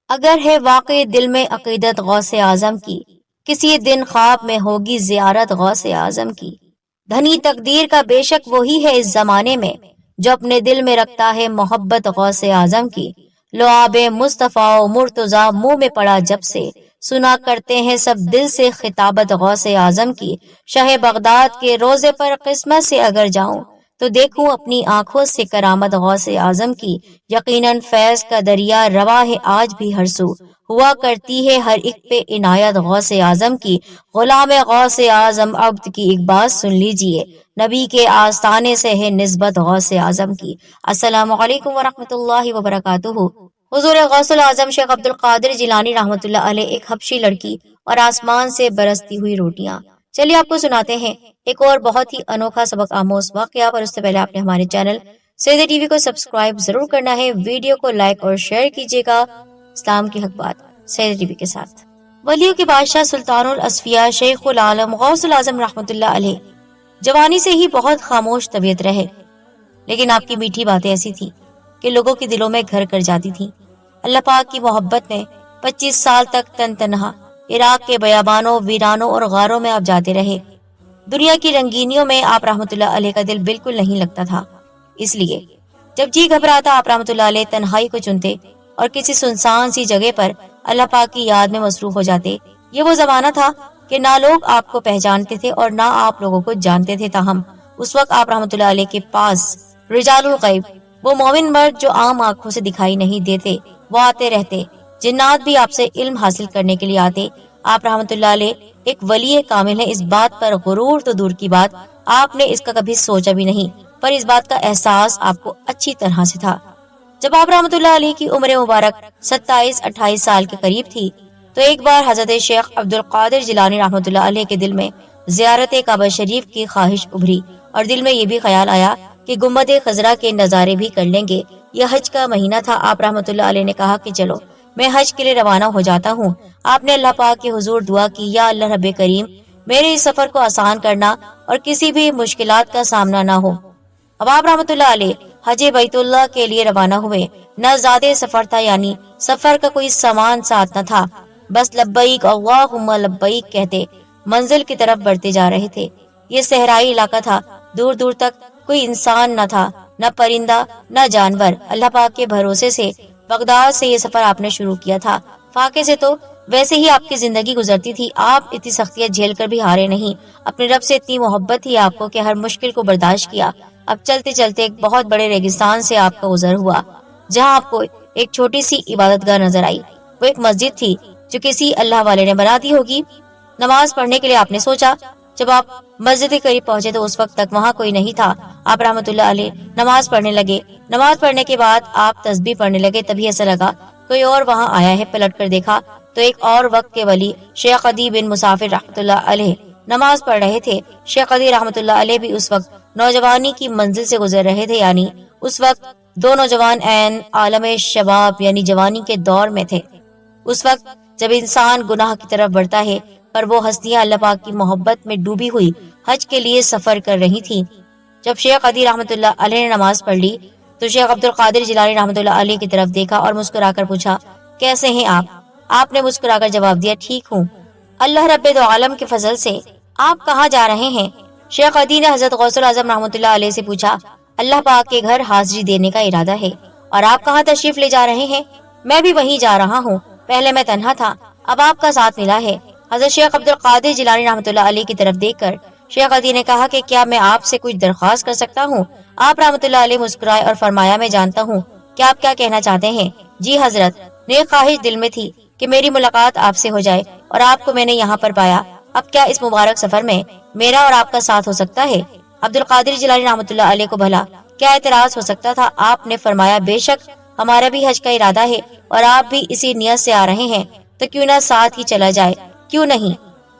اگر ہے واقعی دل میں عقیدت غوث اعظم کی، کسی دن خواب میں ہوگی زیارت غوث اعظم کی۔ دھنی تقدیر کا بے شک وہی ہے اس زمانے میں، جو اپنے دل میں رکھتا ہے محبت غوث اعظم کی۔ لعاب مصطفیٰ و مرتضیٰ منہ میں پڑا جب سے، سنا کرتے ہیں سب دل سے خطابت غوث اعظم کی۔ شاہ بغداد کے روزے پر قسمت سے اگر جاؤں تو دیکھوں اپنی آنکھوں سے کرامت غوث اعظم کی۔ یقیناً فیض کا دریا رواں ہے آج بھی ہر سو، ہوا کرتی ہے ہر ایک پہ عنایت غوث اعظم کی۔ غلام غوث اعظم عبد کی ایک بات سن لیجئے، نبی کے آستانے سے ہے نسبت غوث اعظم کی۔ السلام علیکم ورحمۃ اللہ وبرکاتہ۔ حضور غوث الاعظم شیخ عبد القادر جیلانی رحمۃ اللہ علیہ، ایک حبشی لڑکی اور آسمان سے برستی ہوئی روٹیاں۔ چلیے آپ کو سناتے ہیں ایک اور بہت ہی انوکھا سبق آموز واقعہ، پر اس سے پہلے آپ نے ہمارے چینل سیدی ٹی وی کو سبسکرائب ضرور کرنا ہے، ویڈیو کو لائک اور شیئر کیجیے گا۔ اسلام کی حق بات سیدی ٹی وی کے ساتھ۔ ولیوں کے بادشاہ سلطان الاصفیاء شیخ العالم غوث الاعظم رحمۃ اللہ علیہ جوانی سے ہی بہت خاموش طبیعت رہے، لیکن آپ کی میٹھی باتیں ایسی تھی کہ لوگوں کے دلوں میں گھر کر جاتی تھیں۔ اللہ پاک کی محبت میں 25 سال تک تن تنہا عراق کے بیابانوں، ویرانوں اور غاروں میں آپ جاتے رہے۔ دنیا کی رنگینیوں میں آپ رحمۃ اللہ علیہ کا دل بالکل نہیں لگتا تھا، اس لیے جب جی گھبراتا آپ رحمۃ اللہ علیہ تنہائی کو چنتے اور کسی سنسان سی جگہ پر اللہ پاک کی یاد میں مصروف ہو جاتے۔ یہ وہ زمانہ تھا کہ نہ لوگ آپ کو پہچانتے تھے اور نہ آپ لوگوں کو جانتے تھے، تاہم اس وقت آپ رحمۃ اللہ علیہ کے پاس رجال الغیب، وہ مومن مرد جو عام آنکھوں سے دکھائی نہیں دیتے، وہ آتے رہتے۔ جنات بھی آپ سے علم حاصل کرنے کے لیے آتے۔ آپ رحمۃ اللہ علیہ ایک ولی کامل ہے، اس بات پر غرور تو دور کی بات، آپ نے اس کا کبھی سوچا بھی نہیں، پر اس بات کا احساس آپ کو اچھی طرح سے تھا۔ جب آپ رحمۃ اللہ علیہ کی عمر مبارک 27-28 سال کے قریب تھی تو ایک بار حضرت شیخ عبد القادر جیلانی رحمۃ اللہ علیہ کے دل میں زیارت کعبہ شریف کی خواہش ابھری، اور دل میں یہ بھی خیال آیا کہ گنبد خضرا کے نظارے بھی کر لیں گے۔ یہ حج کا مہینہ تھا۔ آپ رحمۃ اللہ علیہ نے کہا کہ چلو میں حج کے لیے روانہ ہو جاتا ہوں۔ آپ نے اللہ پاک کے حضور دعا کی، یا اللہ رب کریم میرے اس سفر کو آسان کرنا اور کسی بھی مشکلات کا سامنا نہ ہو۔ اب آپ رحمۃ اللہ علیہ حج بیت اللہ کے لیے روانہ ہوئے۔ نہ زیادہ سفر تھا، یعنی سفر کا کوئی سامان ساتھ نہ تھا، بس لبیک اللہم لبیک کہتے منزل کی طرف بڑھتے جا رہے تھے۔ یہ صحرائی علاقہ تھا، دور دور تک کوئی انسان نہ تھا، نہ پرندہ نہ جانور۔ اللہ پاک کے بھروسے سے بغداد سے یہ سفر آپ نے شروع کیا تھا۔ فاقے سے تو ویسے ہی آپ کی زندگی گزرتی تھی، آپ اتنی سختیاں جھیل کر بھی ہارے نہیں۔ اپنے رب سے اتنی محبت تھی آپ کو کہ ہر مشکل کو برداشت کیا۔ اب چلتے چلتے ایک بہت بڑے ریگستان سے آپ کا گزر ہوا، جہاں آپ کو ایک چھوٹی سی عبادت گاہ نظر آئی۔ وہ ایک مسجد تھی جو کسی اللہ والے نے بنا دی ہوگی۔ نماز پڑھنے کے لیے آپ نے سوچا۔ جب آپ مسجد کے قریب پہنچے تو اس وقت تک وہاں کوئی نہیں تھا۔ آپ رحمۃ اللہ علیہ نماز پڑھنے لگے۔ نماز پڑھنے کے بعد آپ تسبیح پڑھنے لگے، تبھی ایسا لگا کوئی اور وہاں آیا ہے۔ پلٹ کر دیکھا تو ایک اور وقت کے ولی شیخ عدی بن مسافر رحمۃ اللہ علیہ نماز پڑھ رہے تھے۔ شیخ عدی رحمۃ اللہ علیہ بھی اس وقت نوجوانی کی منزل سے گزر رہے تھے، یعنی اس وقت دو نوجوان عین عالم شباب یعنی جوانی کے دور میں تھے۔ اس وقت جب انسان گناہ کی طرف بڑھتا ہے، پر وہ ہستیاں اللہ پاک کی محبت میں ڈوبی ہوئی حج کے لیے سفر کر رہی تھیں۔ جب شیخ عدی رحمۃ اللہ علیہ نے نماز پڑھ لی تو شیخ عبد القادر جیلانی رحمۃ اللہ علیہ کی طرف دیکھا اور مسکرا کر پوچھا، کیسے ہیں آپ؟ آپ نے مسکرا کر جواب دیا، ٹھیک ہوں اللہ رب عالم کے فضل سے۔ آپ کہاں جا رہے ہیں؟ شیخ عدی نے حضرت غوث الاعظم رحمۃ اللہ علیہ سے پوچھا، اللہ پاک کے گھر حاضری دینے کا ارادہ ہے۔ اور آپ کہاں تشریف لے جا رہے ہیں؟ میں بھی وہیں جا رہا ہوں، پہلے میں تنہا تھا، اب آپ کا ساتھ ملا ہے۔ حضرت شیخ عبد القادر جیلانی رحمۃ اللہ علیہ کی طرف دیکھ کر شیخ عدی نے کہا کہ کیا میں آپ سے کچھ درخواست کر سکتا ہوں؟ آپ رحمۃ اللہ علیہ مسکرائے اور فرمایا، میں جانتا ہوں کہ آپ کیا کہنا چاہتے ہیں۔ جی حضرت، نیک خواہش دل میں تھی کہ میری ملاقات آپ سے ہو جائے اور آپ کو میں نے یہاں پر پایا۔ اب کیا اس مبارک سفر میں میرا اور آپ کا ساتھ ہو سکتا ہے؟ عبد القادر جیلانی رحمۃ اللہ علیہ کو بھلا کیا اعتراض ہو سکتا تھا؟ آپ نے فرمایا، بے شک ہمارا بھی حج کا ارادہ ہے اور آپ بھی اسی نیت سے آ رہے ہیں، تو کیوں نہ ساتھ ہی چلا جائے؟ کیوں نہیں،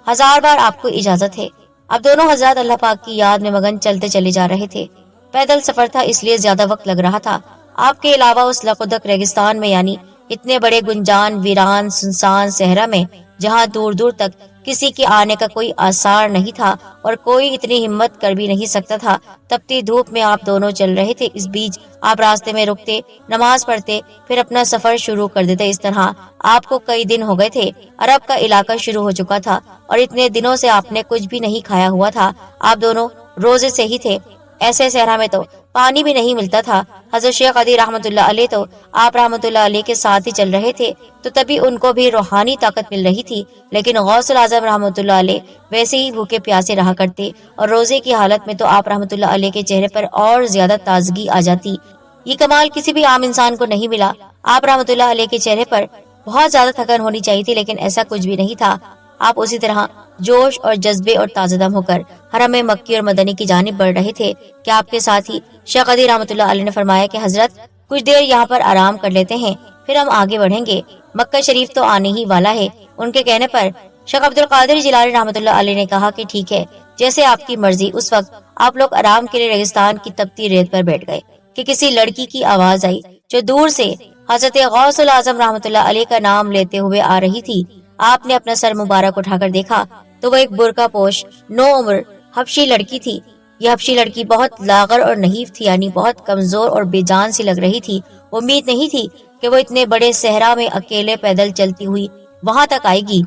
1000 بار آپ کو اجازت ہے۔ اب دونوں حضرات اللہ پاک کی یاد میں مگن چلتے چلے جا رہے تھے۔ پیدل سفر تھا، اس لیے زیادہ وقت لگ رہا تھا۔ آپ کے علاوہ اس لقدق ریگستان میں، یعنی اتنے بڑے گنجان ویران سنسان صحرا میں جہاں دور دور تک کسی کے آنے کا کوئی آثار نہیں تھا اور کوئی اتنی ہمت کر بھی نہیں سکتا تھا۔ تپتی دھوپ میں آپ دونوں چل رہے تھے، اس بیچ آپ راستے میں رکتے، نماز پڑھتے، پھر اپنا سفر شروع کر دیتے۔ اس طرح آپ کو کئی دن ہو گئے تھے۔ عرب کا علاقہ شروع ہو چکا تھا اور اتنے دنوں سے آپ نے کچھ بھی نہیں کھایا ہوا تھا۔ آپ دونوں روزے سے ہی تھے۔ ایسے صحرا میں تو پانی بھی نہیں ملتا تھا۔ حضرت شیخ قدیر رحمۃ اللہ علیہ تو آپ رحمۃ اللہ علیہ کے ساتھ ہی چل رہے تھے، تو تبھی ان کو بھی روحانی طاقت مل رہی تھی، لیکن غوث الاعظم رحمۃ اللہ علیہ ویسے ہی بھوکے پیاسے رہا کرتے، اور روزے کی حالت میں تو آپ رحمۃ اللہ علیہ کے چہرے پر اور زیادہ تازگی آ جاتی۔ یہ کمال کسی بھی عام انسان کو نہیں ملا۔ آپ رحمۃ اللہ علیہ کے چہرے پر بہت زیادہ تھکن ہونی چاہیے تھی، لیکن ایسا کچھ بھی نہیں تھا۔ آپ اسی طرح جوش اور جذبے اور تازہ دم ہو کر حرم مکی اور مدنی کی جانب بڑھ رہے تھے کہ آپ کے ساتھ ہی شیخ قدیر رحمۃ اللہ علیہ نے فرمایا کہ حضرت کچھ دیر یہاں پر آرام کر لیتے ہیں، پھر ہم آگے بڑھیں گے، مکہ شریف تو آنے ہی والا ہے۔ ان کے کہنے پر شیخ عبد القادر جیلانی رحمۃ اللہ علیہ نے کہا کہ ٹھیک ہے، جیسے آپ کی مرضی۔ اس وقت آپ لوگ آرام کے لیے ریگستان کی تپتی ریت پر بیٹھ گئے کہ کسی لڑکی کی آواز آئی جو دور سے حضرت غوث الاعظم رحمۃ اللہ علیہ کا نام لیتے ہوئے آ رہی تھی۔ آپ نے اپنا سر مبارک اٹھا کر دیکھا تو وہ ایک برقع پوش نو عمر حبشی لڑکی تھی۔ یہ حبشی لڑکی بہت لاغر اور نحیف تھی، یعنی بہت کمزور اور بے جان سی لگ رہی تھی۔ امید نہیں تھی کہ وہ اتنے بڑے صحرا میں اکیلے پیدل چلتی ہوئی وہاں تک آئے گی،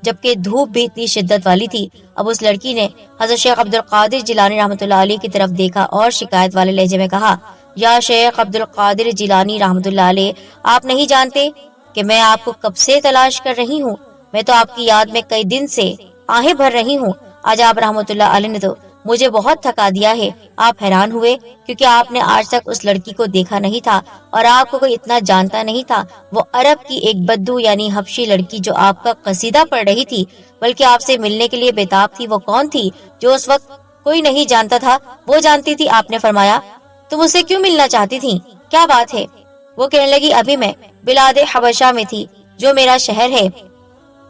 جبکہ دھوپ بھی اتنی شدت والی تھی۔ اب اس لڑکی نے حضرت شیخ عبد القادر جیلانی رحمۃ اللہ علیہ کی طرف دیکھا اور شکایت والے لہجے میں کہا، یا شیخ عبد القادر جیلانی رحمۃ اللہ علیہ، آپ نہیں جانتے کہ میں آپ کو کب سے تلاش کر رہی ہوں؟ میں تو آپ کی یاد میں کئی دن سے آہیں بھر رہی ہوں۔ آج آپ رحمۃ اللہ علیہ نے تو مجھے بہت تھکا دیا ہے۔ آپ حیران ہوئے کیونکہ آپ نے آج تک اس لڑکی کو دیکھا نہیں تھا اور آپ کو کوئی اتنا جانتا نہیں تھا۔ وہ عرب کی ایک بدو یعنی حبشی لڑکی جو آپ کا قصیدہ پڑھ رہی تھی، بلکہ آپ سے ملنے کے لیے بےتاب تھی، وہ کون تھی جو اس وقت کوئی نہیں جانتا تھا وہ جانتی تھی؟ آپ نے فرمایا، تم اس سے کیوں ملنا چاہتی تھی؟ کیا بات ہے؟ وہ کہنے لگی، ابھی میں بلاد حبشہ میں تھی، جو میرا شہر ہے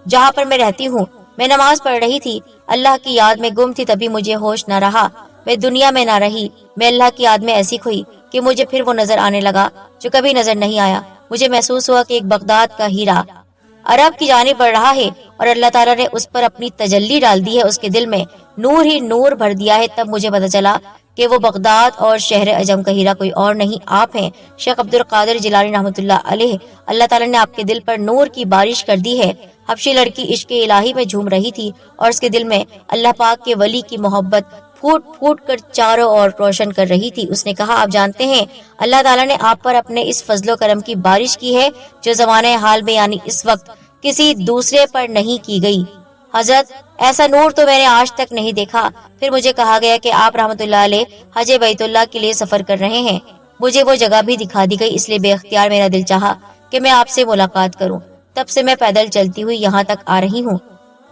جہاں پر میں رہتی ہوں۔ میں نماز پڑھ رہی تھی، اللہ کی یاد میں گم تھی، تبھی مجھے ہوش نہ رہا، میں دنیا میں نہ رہی۔ میں اللہ کی یاد میں ایسی کھوئی کہ مجھے پھر وہ نظر آنے لگا جو کبھی نظر نہیں آیا۔ مجھے محسوس ہوا کہ ایک بغداد کا ہیرا عرب کی جانب بڑھ رہا ہے اور اللہ تعالیٰ نے اس پر اپنی تجلی ڈال دی ہے، اس کے دل میں نور ہی نور بھر دیا ہے۔ تب مجھے پتہ چلا کہ وہ بغداد اور شہر عجم کا ہیرا کوئی اور نہیں، آپ ہیں شیخ عبد القادر جیلانی رحمۃ اللہ علیہ۔ اللہ تعالیٰ نے آپ کے دل پر نور کی بارش کر دی ہے۔ حبشی لڑکی عشق الہی میں جھوم رہی تھی اور اس کے دل میں اللہ پاک کے ولی کی محبت پھوٹ پھوٹ کر چاروں اور روشن کر رہی تھی۔ اس نے کہا، آپ جانتے ہیں اللہ تعالیٰ نے آپ پر اپنے اس فضل و کرم کی بارش کی ہے جو زمانہ حال میں یعنی اس وقت کسی دوسرے پر نہیں کی گئی۔ حضرت ایسا نور تو میں نے آج تک نہیں دیکھا۔ پھر مجھے کہا گیا کہ آپ رحمۃ اللہ علیہ حج بیت اللہ کے لیے سفر کر رہے ہیں۔ مجھے وہ جگہ بھی دکھا دی گئی، اس لیے بے اختیار میرا دل چاہا کہ میں آپ سے ملاقات کروں۔ تب سے میں پیدل چلتی ہوئی یہاں تک آ رہی ہوں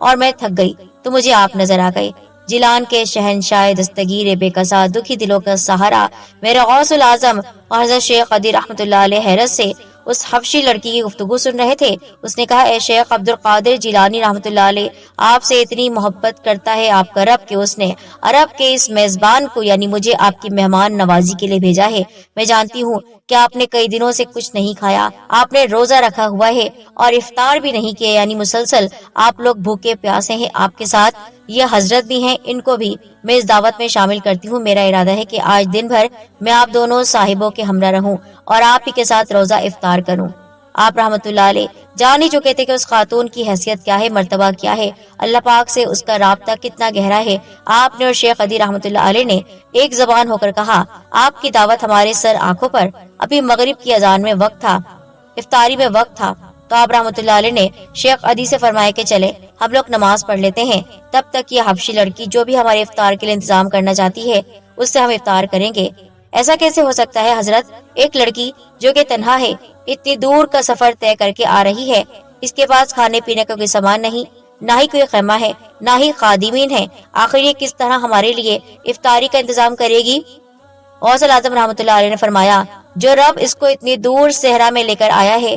اور میں تھک گئی تو مجھے آپ نظر آ گئے۔ جیلان کے شہنشاہ دستگیر بے کسا، دکھی دلوں کا سہارا، میرے غوث العظم اور حضرت شیخ قدیر رحمۃ اللہ علیہ حیرت سے اس حبشی لڑکی کی گفتگو سن رہے تھے۔ اس نے کہا، اے شیخ عبد القادر جیلانی رحمۃ اللہ علیہ، آپ سے اتنی محبت کرتا ہے آپ کا رب کہ اس نے عرب کے اس میزبان کو یعنی مجھے آپ کی مہمان نوازی کے لیے بھیجا ہے۔ میں جانتی ہوں کہ آپ نے کئی دنوں سے کچھ نہیں کھایا، آپ نے روزہ رکھا ہوا ہے اور افطار بھی نہیں کیا، یعنی مسلسل آپ لوگ بھوکے پیاسے ہیں۔ آپ کے ساتھ یہ حضرت بھی ہیں، ان کو بھی میں اس دعوت میں شامل کرتی ہوں۔ میرا ارادہ ہے کہ آج دن بھر میں آپ دونوں صاحبوں کے ہمراہ رہوں اور آپ ہی کے ساتھ روزہ افطار کروں۔ آپ رحمۃ اللہ علیہ جان ہی چکے تھے کہ اس خاتون کی حیثیت کیا ہے، مرتبہ کیا ہے، اللہ پاک سے اس کا رابطہ کتنا گہرا ہے۔ آپ نے اور شیخ قدیر رحمۃ اللہ علیہ نے ایک زبان ہو کر کہا، آپ کی دعوت ہمارے سر آنکھوں پر، ابھی مغرب کی اذان میں وقت تھا، افطاری میں وقت تھا، تو آپ رحمۃ اللہ علیہ نے شیخ عدی سے فرمایا کہ چلے ہم لوگ نماز پڑھ لیتے ہیں، تب تک یہ حبشی لڑکی جو بھی ہمارے افطار کے لیے انتظام کرنا چاہتی ہے اس سے ہم افطار کریں گے۔ ایسا کیسے ہو سکتا ہے حضرت؟ ایک لڑکی جو کہ تنہا ہے، اتنی دور کا سفر طے کر کے آ رہی ہے، اس کے پاس کھانے پینے کا کوئی سامان نہیں، نہ ہی کوئی خیمہ ہے، نہ ہی خادمین ہے، آخر یہ کس طرح ہمارے لیے افطاری کا انتظام کرے گی؟ غوث الاعظم رحمۃ اللہ علیہ نے فرمایا، جو رب اس کو اتنی دور صحرا میں لے کر آیا ہے،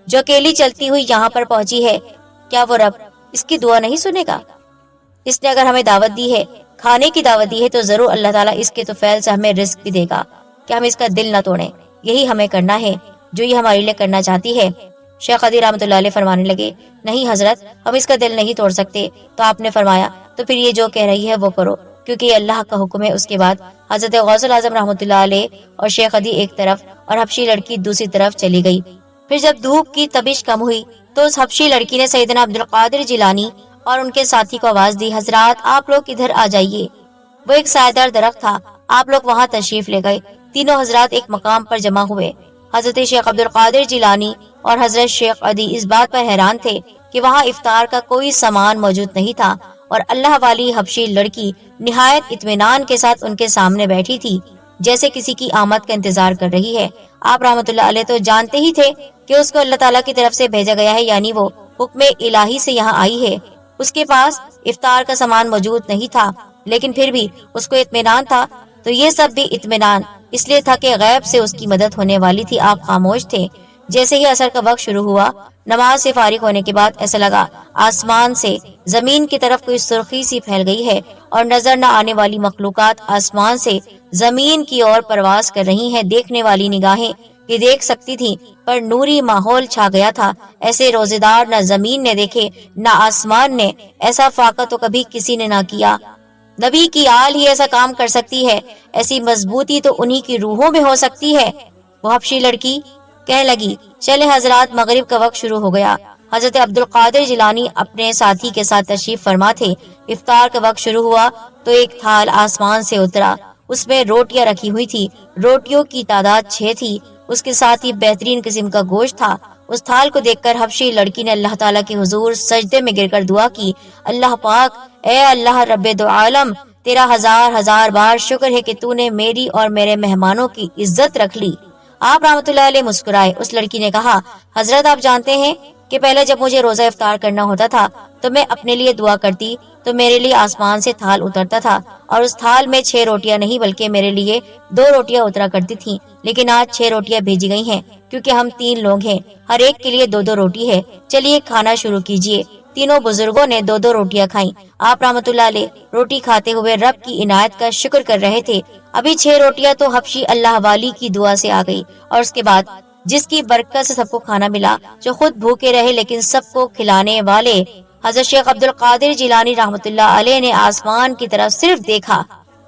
جو اکیلی چلتی ہوئی یہاں پر پہنچی ہے، کیا وہ رب اس کی دعا نہیں سنے گا؟ اس نے اگر ہمیں دعوت دی ہے، کھانے کی دعوت دی ہے، تو ضرور اللہ تعالیٰ اس کے توفیل سے ہمیں رزق بھی دے گا کہ ہم اس کا دل نہ توڑیں۔ یہی ہمیں کرنا ہے جو یہ ہمارے لیے کرنا چاہتی ہے۔ شیخ عدی رحمۃ اللہ علیہ فرمانے لگے نہیں حضرت، ہم اس کا دل نہیں توڑ سکتے۔ تو آپ نے فرمایا تو پھر یہ جو کہہ رہی ہے وہ کرو، کیونکہ یہ اللہ کا حکم ہے۔ اس کے بعد حضرت غوث الاعظم رحمۃ اللہ علیہ اور شیخ عدی ایک طرف اور حبشی لڑکی دوسری طرف چلی گئی۔ پھر جب دھوپ کی تپش کم ہوئی تو اس حبشی لڑکی نے سیدنا عبد القادر جیلانی اور ان کے ساتھی کو آواز دی، حضرات آپ لوگ ادھر آ جائیے۔ وہ ایک سایہ درخت تھا، آپ لوگ وہاں تشریف لے گئے۔ تینوں حضرات ایک مقام پر جمع ہوئے۔ حضرت شیخ عبد القادر جیلانی اور حضرت شیخ عدی اس بات پر حیران تھے کہ وہاں افطار کا کوئی سامان موجود نہیں تھا، اور اللہ والی حبشی لڑکی نہایت اطمینان کے ساتھ ان کے سامنے بیٹھی تھی، جیسے کسی کی آمد کا انتظار کر رہی ہے۔ آپ رحمۃ اللہ علیہ تو جانتے ہی تھے کہ اس کو اللہ تعالیٰ کی طرف سے بھیجا گیا ہے، یعنی وہ حکم الہی سے یہاں آئی ہے۔ اس کے پاس افطار کا سامان موجود نہیں تھا، لیکن پھر بھی اس کو اطمینان تھا۔ تو یہ سب بھی اطمینان اس لیے تھا کہ غیب سے اس کی مدد ہونے والی تھی۔ آپ خاموش تھے۔ جیسے ہی عصر کا وقت شروع ہوا، نماز سے فارغ ہونے کے بعد ایسا لگا آسمان سے زمین کی طرف کوئی سرخی سی پھیل گئی ہے، اور نظر نہ آنے والی مخلوقات آسمان سے زمین کی اور پرواز کر رہی ہیں۔ دیکھنے والی نگاہیں یہ دیکھ سکتی تھی، پر نوری ماحول چھا گیا تھا۔ ایسے روزیدار نہ زمین نے دیکھے نہ آسمان نے، ایسا فاقہ تو کبھی کسی نے نہ کیا۔ نبی کی آل ہی ایسا کام کر سکتی ہے، ایسی مضبوطی تو انہی کی روحوں میں ہو سکتی ہے۔ وہ حبشی لڑکی کہنے لگی چلے حضرات، مغرب کا وقت شروع ہو گیا۔ حضرت عبد القادر جیلانی اپنے ساتھی کے ساتھ تشریف فرما تھے۔ افطار کا وقت شروع ہوا تو ایک تھال آسمان سے اترا، اس میں روٹیاں رکھی ہوئی تھی۔ روٹیوں کی تعداد 6 تھی، اس کے ساتھ ہی بہترین قسم کا گوشت تھا۔ اس تھال کو دیکھ کر حبشی لڑکی نے اللہ تعالیٰ کے حضور سجدے میں گر کر دعا کی، اللہ پاک، اے اللہ رب دو عالم، تیرا ہزار ہزار بار شکر ہے کہ تو نے میری اور میرے مہمانوں کی عزت رکھ لی۔ آپ رحمۃ اللہ علیہ مسکرائے۔ اس لڑکی نے کہا حضرت آپ جانتے ہیں کہ پہلے جب مجھے روزہ افطار کرنا ہوتا تھا تو میں اپنے لیے دعا کرتی تو میرے لیے آسمان سے تھال اترتا تھا، اور اس تھال میں 6 روٹیاں نہیں بلکہ میرے لیے 2 روٹیاں اترا کرتی تھیں، لیکن آج 6 روٹیاں بھیجی گئی ہیں کیونکہ ہم 3 لوگ ہیں، ہر ایک کے لیے 2 روٹی ہے۔ چلیے کھانا شروع کیجیے۔ تینوں بزرگوں نے 2 روٹیاں کھائیں۔ آپ رحمۃ اللہ علیہ روٹی کھاتے ہوئے رب کی عنایت کا شکر کر رہے تھے۔ ابھی 6 روٹیاں تو حبشی اللہ والی کی دعا سے آ گئی، اور اس کے بعد جس کی برکت سے سب کو کھانا ملا، جو خود بھوکے رہے لیکن سب کو کھلانے والے حضرت شیخ عبد القادر جیلانی رحمۃ اللہ علیہ نے آسمان کی طرف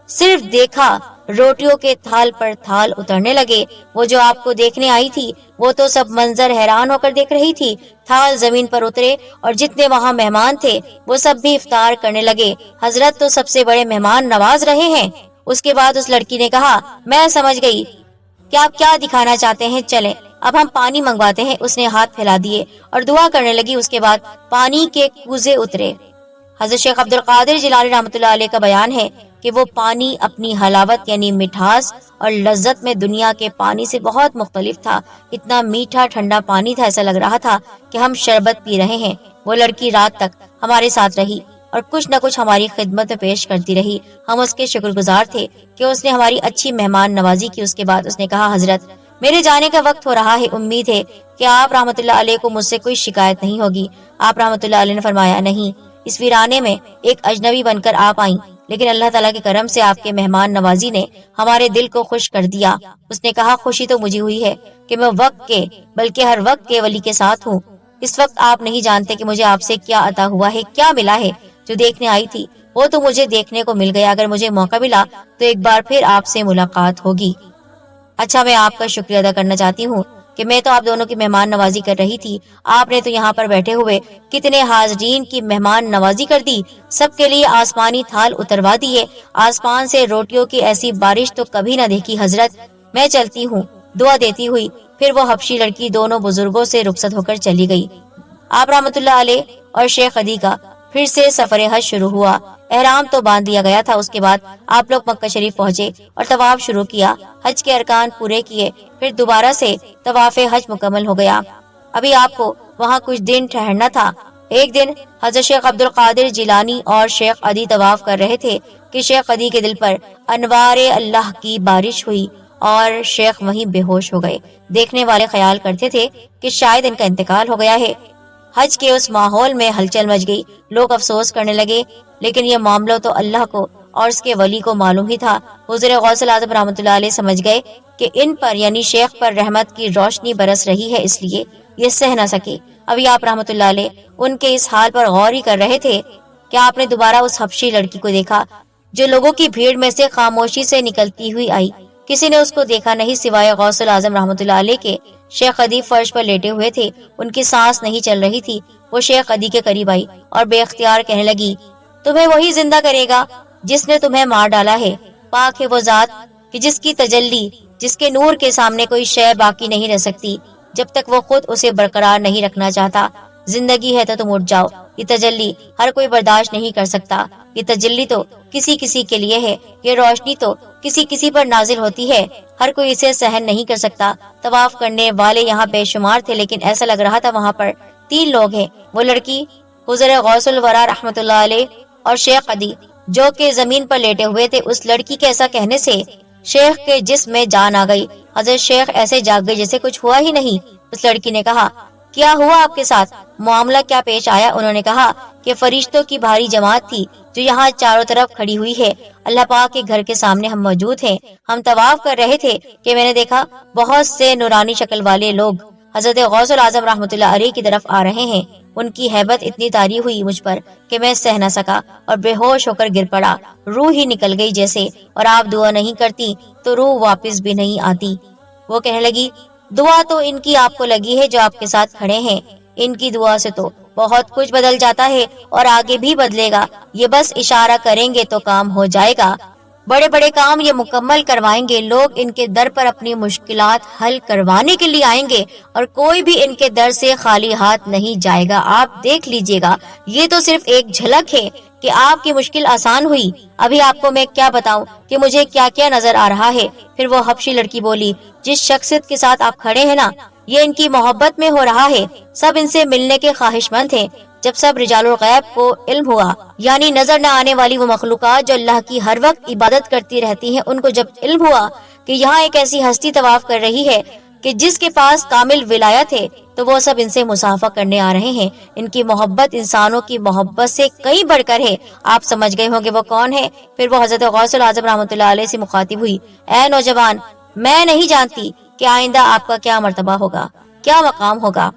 صرف دیکھا روٹیوں کے تھال پر تھال اترنے لگے۔ وہ جو آپ کو دیکھنے آئی تھی وہ تو سب منظر حیران ہو کر دیکھ رہی تھی۔ تھال زمین پر اترے اور جتنے وہاں مہمان تھے وہ سب بھی افطار کرنے لگے۔ حضرت تو سب سے بڑے مہمان نواز رہے ہیں۔ اس کے بعد اس لڑکی نے کہا میں سمجھ گئی کہ آپ کیا دکھانا چاہتے ہیں، چلیں اب ہم پانی منگواتے ہیں۔ اس نے ہاتھ پھیلا دیے اور دعا کرنے لگی۔ اس کے بعد پانی کے کوزے اترے۔ حضرت شیخ عبد القادر جیلانی رحمۃ اللہ علیہ کا بیان ہے کہ وہ پانی اپنی حلاوت یعنی مٹھاس اور لذت میں دنیا کے پانی سے بہت مختلف تھا۔ اتنا میٹھا ٹھنڈا پانی تھا، ایسا لگ رہا تھا کہ ہم شربت پی رہے ہیں۔ وہ لڑکی رات تک ہمارے ساتھ رہی اور کچھ نہ کچھ ہماری خدمت میں پیش کرتی رہی۔ ہم اس کے شکر گزار تھے کہ اس نے ہماری اچھی مہمان نوازی کی۔ اس کے بعد اس نے کہا حضرت میرے جانے کا وقت ہو رہا ہے، امید ہے کہ آپ رحمۃ اللہ علیہ کو مجھ سے کوئی شکایت نہیں ہوگی۔ آپ رحمۃ اللہ علیہ نے فرمایا نہیں، اس ویرانے میں ایک اجنبی بن کر آپ آئیں، لیکن اللہ تعالیٰ کے کرم سے آپ کے مہمان نوازی نے ہمارے دل کو خوش کر دیا۔ اس نے کہا خوشی تو مجھے ہوئی ہے کہ میں وقت کے بلکہ ہر وقت کے ولی کے ساتھ ہوں۔ اس وقت آپ نہیں جانتے کہ مجھے آپ سے کیا عطا ہوا ہے، کیا ملا ہے۔ جو دیکھنے آئی تھی وہ تو مجھے دیکھنے کو مل گیا، اگر مجھے موقع ملا تو ایک بار پھر آپ سے ملاقات ہوگی۔ اچھا، میں آپ کا شکریہ ادا کرنا چاہتی ہوں کہ میں تو آپ دونوں کی مہمان نوازی کر رہی تھی، آپ نے تو یہاں پر بیٹھے ہوئے کتنے حاضرین کی مہمان نوازی کر دی، سب کے لیے آسمانی تھال اتروا دیے، آسمان سے روٹیوں کی ایسی بارش تو کبھی نہ دیکھی۔ حضرت میں چلتی ہوں، دعا دیتی ہوئی۔ پھر وہ حبشی لڑکی دونوں بزرگوں سے رخصت ہو کر چلی گئی۔ آپ رحمۃ اللہ علیہ اور شیخ عدی کا پھر سے سفر حج شروع ہوا۔ احرام تو باندھ دیا گیا تھا۔ اس کے بعد آپ لوگ مکہ شریف پہنچے اور طواف شروع کیا، حج کے ارکان پورے کیے، پھر دوبارہ سے طواف حج مکمل ہو گیا۔ ابھی آپ کو وہاں کچھ دن ٹھہرنا تھا۔ ایک دن حضرت شیخ عبد القادر جیلانی اور شیخ عدی طواف کر رہے تھے کہ شیخ عدی کے دل پر انوار اللہ کی بارش ہوئی اور شیخ وہیں بے ہوش ہو گئے۔ دیکھنے والے خیال کرتے تھے کہ شاید ان کا انتقال ہو گیا ہے۔ حج کے اس ماحول میں ہلچل مچ گئی، لوگ افسوس کرنے لگے، لیکن یہ معاملہ تو اللہ کو اور اس کے ولی کو معلوم ہی تھا۔ حضور غوث الاعظم رحمۃ اللہ علیہ سمجھ گئے کہ ان پر یعنی شیخ پر رحمت کی روشنی برس رہی ہے، اس لیے یہ سہ نہ سکے۔ ابھی آپ رحمتullah علیہ ان کے اس حال پر غور ہی کر رہے تھے کہ آپ نے دوبارہ اس حبشی لڑکی کو دیکھا جو لوگوں کی بھیڑ میں سے خاموشی سے نکلتی ہوئی آئی۔ کسی نے اس کو دیکھا نہیں سوائے غوث العظم رحمتullah علیہ کے۔ شیخ ادیب فرش پر لیٹے ہوئے تھے، ان کی سانس نہیں چل رہی تھی۔ وہ شیخ ادیب کے قریب آئی اور بے اختیار کہنے لگی، تمہیں وہی زندہ کرے گا جس نے تمہیں مار ڈالا ہے۔ پاک ہے وہ ذات کہ جس کی تجلی، جس کے نور کے سامنے کوئی شے باقی نہیں رہ سکتی جب تک وہ خود اسے برقرار نہیں رکھنا چاہتا۔ زندگی ہے تو تم اٹھ جاؤ، یہ تجلی ہر کوئی برداشت نہیں کر سکتا۔ یہ تجلی تو کسی کسی کے لیے ہے، یہ روشنی تو کسی کسی پر نازل ہوتی ہے، ہر کوئی اسے سہن نہیں کر سکتا۔ طواف کرنے والے یہاں بے شمار تھے، لیکن ایسا لگ رہا تھا وہاں پر 3 لوگ ہیں، وہ لڑکی حضرت غوث الورا رحمتullah علیہ اور شیخ ادی جو کہ زمین پر لیٹے ہوئے تھے۔ اس لڑکی کے ایسا کہنے سے شیخ کے جسم میں جان آ گئی۔ حضرت شیخ ایسے جاگ گئے جیسے کچھ ہوا ہی نہیں۔ اس لڑکی نے کہا، کیا ہوا آپ کے ساتھ؟ معاملہ کیا پیش آیا؟ انہوں نے کہا کہ فرشتوں کی بھاری جماعت تھی جو یہاں چاروں طرف کھڑی ہوئی ہے۔ اللہ پاک کے گھر کے سامنے ہم موجود ہیں، ہم طواف کر رہے تھے کہ میں نے دیکھا بہت سے نورانی شکل والے لوگ حضرت غوث العظم رحمتullah علیہ کی طرف آ رہے ہیں۔ ان کی ہیبت اتنی طاری ہوئی مجھ پر کہ میں سہ نہ سکا اور بے ہوش ہو کر گر پڑا، روح ہی نکل گئی جیسے۔ اور آپ دعا نہیں کرتی تو روح واپس بھی نہیں آتی۔ وہ کہنے لگی، دعا تو ان کی آپ کو لگی ہے جو آپ کے ساتھ کھڑے ہیں، ان کی دعا سے تو بہت کچھ بدل جاتا ہے اور آگے بھی بدلے گا، یہ بس اشارہ کریں گے تو کام ہو جائے گا۔ بڑے بڑے کام یہ مکمل کروائیں گے، لوگ ان کے در پر اپنی مشکلات حل کروانے کے لیے آئیں گے اور کوئی بھی ان کے در سے خالی ہاتھ نہیں جائے گا۔ آپ دیکھ لیجئے گا، یہ تو صرف ایک جھلک ہے کہ آپ کی مشکل آسان ہوئی۔ ابھی آپ کو میں کیا بتاؤں کہ مجھے کیا کیا نظر آ رہا ہے۔ پھر وہ حبشی لڑکی بولی، جس شخصیت کے ساتھ آپ کھڑے ہیں نا، یہ ان کی محبت میں ہو رہا ہے، سب ان سے ملنے کے خواہش مند ہیں۔ جب سب رجال الغیب کو علم ہوا، یعنی نظر نہ آنے والی وہ مخلوقات جو اللہ کی ہر وقت عبادت کرتی رہتی ہیں، ان کو جب علم ہوا کہ یہاں ایک ایسی ہستی طواف کر رہی ہے کہ جس کے پاس کامل ولایت ہے، تو وہ سب ان سے مصافحہ کرنے آ رہے ہیں۔ ان کی محبت انسانوں کی محبت سے کئی بڑھ کر ہے۔ آپ سمجھ گئے ہوں گے وہ کون ہے۔ پھر وہ حضرت غوث العظم رحمتullah علیہ سے مخاطب ہوئی، اے نوجوان، میں نہیں جانتی کہ آئندہ آپ کا کیا مرتبہ ہوگا، کیا مقام ہوگا۔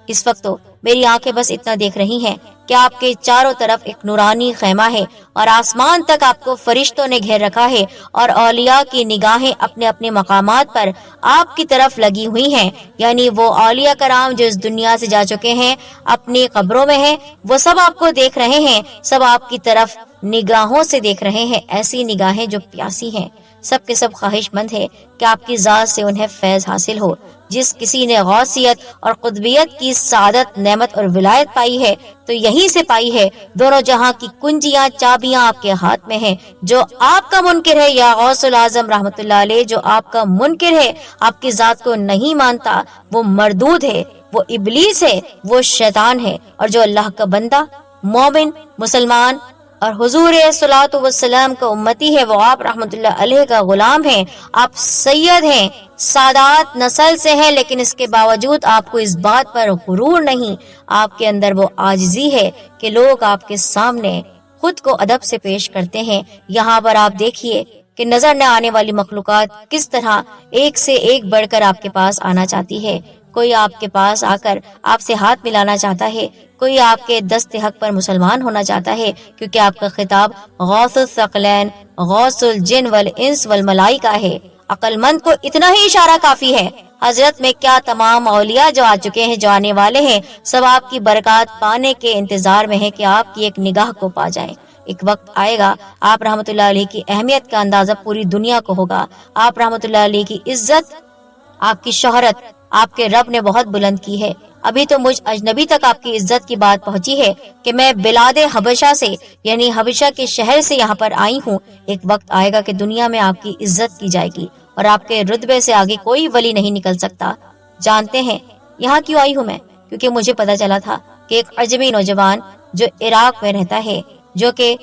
اس وقت تو میری آنکھیں بس اتنا دیکھ رہی ہیں کہ آپ کے چاروں طرف ایک نورانی خیمہ ہے اور آسمان تک آپ کو فرشتوں نے گھیر رکھا ہے اور اولیاء کی نگاہیں اپنے اپنے مقامات پر آپ کی طرف لگی ہوئی ہیں، یعنی وہ اولیاء کرام جو اس دنیا سے جا چکے ہیں، اپنی قبروں میں ہیں، وہ سب آپ کو دیکھ رہے ہیں، سب آپ کی طرف نگاہوں سے دیکھ رہے ہیں، ایسی نگاہیں جو پیاسی ہیں، سب کے سب خواہش مند ہے کہ آپ کی ذات سے انہیں فیض حاصل ہو۔ جس کسی نے غوثیت اور قطبیت کی سعادت، نعمت اور ولایت پائی ہے تو یہیں سے پائی ہے۔ دونوں جہاں کی کنجیاں، چابیاں آپ کے ہاتھ میں ہیں۔ جو آپ کا منکر ہے یا غوث العظم رحمتullah علیہ جو آپ کا منکر ہے، آپ کی ذات کو نہیں مانتا، وہ مردود ہے، وہ ابلیس ہے، وہ شیطان ہے۔ اور جو اللہ کا بندہ، مومن، مسلمان اور حضور صلوات والسلام کا امتی ہے، وہ آپ رحمتullah علیہ کا غلام ہے۔ آپ سید ہیں، سادات نسل سے ہیں، لیکن اس کے باوجود آپ کو اس بات پر غرور نہیں، آپ کے اندر وہ عاجزی ہے کہ لوگ آپ کے سامنے خود کو ادب سے پیش کرتے ہیں۔ یہاں پر آپ دیکھیے کہ نظر نہ آنے والی مخلوقات کس طرح ایک سے ایک بڑھ کر آپ کے پاس آنا چاہتی ہے۔ کوئی آپ کے پاس آ کر آپ سے ہاتھ ملانا چاہتا ہے، کوئی آپ کے دست حق پر مسلمان ہونا چاہتا ہے، کیونکہ آپ کا خطاب غوث الثقلین، غوث الجن والانس والملائکہ ہے۔ عقل مند کو اتنا ہی اشارہ کافی ہے۔ حضرت میں کیا تمام اولیاء جو آ چکے ہیں، جو آنے والے ہیں، سب آپ کی برکات پانے کے انتظار میں ہیں کہ آپ کی ایک نگاہ کو پا جائیں۔ ایک وقت آئے گا آپ رحمتullah علیہ کی اہمیت کا اندازہ پوری دنیا کو ہوگا۔ آپ رحمتullah علیہ کی عزت، آپ کی شہرت آپ کے رب نے بہت بلند کی ہے۔ ابھی تو مجھ اجنبی تک آپ کی عزت کی بات پہنچی ہے کہ میں بلاد حبشہ سے، یعنی حبشہ کے شہر سے یہاں پر آئی ہوں۔ ایک وقت آئے گا کہ دنیا میں آپ کی عزت کی جائے گی اور آپ کے رتبے سے آگے کوئی ولی نہیں نکل سکتا۔ جانتے ہیں یہاں کیوں آئی ہوں میں؟ کیونکہ مجھے پتا چلا تھا کہ ایک عجمی نوجوان جو عراق میں رہتا ہے، جو کہ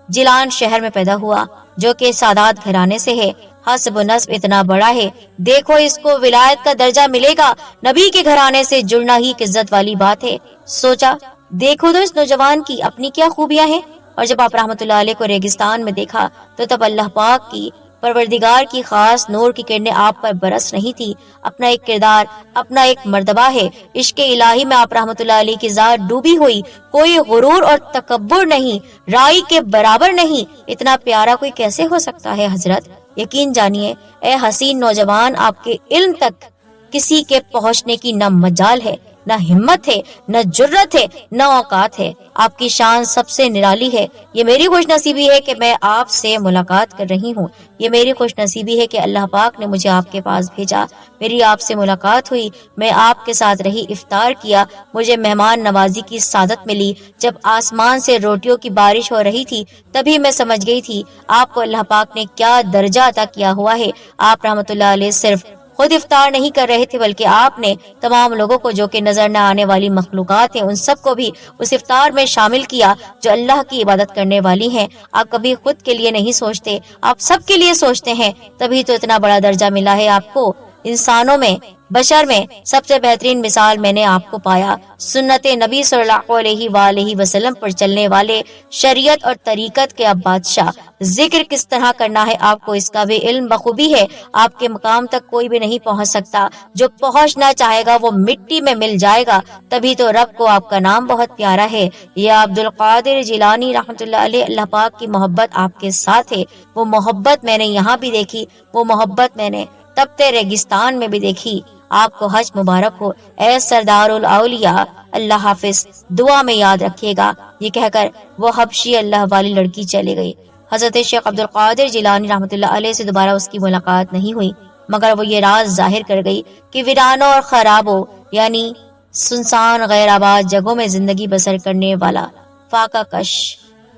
جیلان شہر میں پیدا ہوا، جو کہ سادات گھرانے سے ہے، حسب و نسب اتنا بڑا ہے، دیکھو اس کو ولایت کا درجہ ملے گا، نبی کے گھرانے سے جڑنا ہی عزت والی بات ہے۔ سوچا دیکھو تو اس نوجوان کی اپنی کیا خوبیاں ہیں۔ اور جب آپ رحمتullah علیہ کو ریگستان میں دیکھا تو تب اللہ پاک کی پروردگار کی خاص نور کی کرنیں آپ پر برس رہی تھی. اپنا ایک کردار، اپنا ایک مرتبہ ہے. عشق الہی میں آپ رحمت اللہ علیہ کی ذات ڈوبی ہوئی. کوئی غرور اور تکبر نہیں، رائی کے برابر نہیں. اتنا پیارا کوئی کیسے ہو سکتا ہے حضرت؟ یقین جانیے اے حسین نوجوان، آپ کے علم تک کسی کے پہنچنے کی نہ مجال ہے، نہ ہمت ہے، نہ جرت ہے، نہ اوقات ہے. آپ کی شان سب سے نرالی ہے. یہ میری خوش نصیبی ہے کہ میں آپ سے ملاقات کر رہی ہوں. یہ میری خوش نصیبی ہے کہ اللہ پاک نے مجھے آپ کے پاس بھیجا. میری آپ سے ملاقات ہوئی، میں آپ کے ساتھ رہی، افطار کیا، مجھے مہمان نوازی کی سعادت ملی. جب آسمان سے روٹیوں کی بارش ہو رہی تھی تبھی میں سمجھ گئی تھی آپ کو اللہ پاک نے کیا درجہ عطا کیا ہوا ہے. آپ رحمت اللہ علیہ صرف خود افطار نہیں کر رہے تھے بلکہ آپ نے تمام لوگوں کو جو کہ نظر نہ آنے والی مخلوقات ہیں ان سب کو بھی اس افطار میں شامل کیا جو اللہ کی عبادت کرنے والی ہیں. آپ کبھی خود کے لیے نہیں سوچتے، آپ سب کے لیے سوچتے ہیں، تبھی تو اتنا بڑا درجہ ملا ہے آپ کو. انسانوں میں، بشر میں سب سے بہترین مثال میں نے آپ کو پایا. سنت نبی صلی اللہ علیہ وآلہ وسلم پر چلنے والے، شریعت اور طریقت کے اب بادشاہ. ذکر کس طرح کرنا ہے آپ کو اس کا بھی علم بخوبی ہے. آپ کے مقام تک کوئی بھی نہیں پہنچ سکتا، جو پہنچنا چاہے گا وہ مٹی میں مل جائے گا. تبھی تو رب کو آپ کا نام بہت پیارا ہے. یا عبد القادر جیلانی رحمۃ اللہ علیہ، اللہ پاک کی محبت آپ کے ساتھ ہے. وہ محبت میں نے یہاں بھی دیکھی، وہ محبت میں نے تپتے ریگستان میں بھی دیکھی. آپ کو حج مبارک ہو اے سردار الاولیاء. اللہ حافظ، دعا میں یاد رکھیے گا. یہ کہہ کر وہ حبشی اللہ والی لڑکی چلی گئی. حضرت شیخ عبد القادر جیلانی رحمۃ اللہ علیہ سے دوبارہ اس کی ملاقات نہیں ہوئی، مگر وہ یہ راز ظاہر کر گئی کہ ویرانوں اور خرابوں یعنی سنسان غیر آباد جگہوں میں زندگی بسر کرنے والا فاقہ کش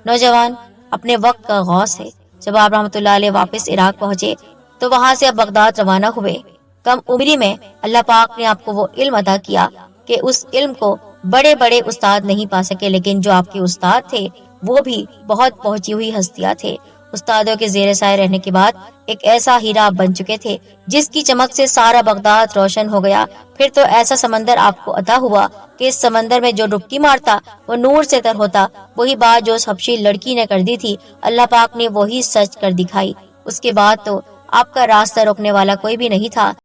نوجوان اپنے وقت کا غوث ہے. جب آپ رحمۃ اللہ علیہ واپس عراق پہنچے تو وہاں سے اب بغداد روانہ ہوئے. کم عمری میں اللہ پاک نے آپ کو وہ علم عطا کیا کہ اس علم کو بڑے بڑے استاد نہیں پا سکے، لیکن جو آپ کے استاد تھے وہ بھی بہت پہنچی ہوئی ہستیاں تھے. استادوں کے زیر سائے رہنے کے بعد ایک ایسا ہیرا آپ بن چکے تھے جس کی چمک سے سارا بغداد روشن ہو گیا. پھر تو ایسا سمندر آپ کو عطا ہوا کہ اس سمندر میں جو ڈبکی مارتا وہ نور سے تر ہوتا. وہی بات جو اس حبشی لڑکی نے کر دی تھی اللہ پاک نے وہی سچ کر دکھائی. اس کے بعد تو آپ کا راستہ روکنے والا کوئی بھی نہیں تھا.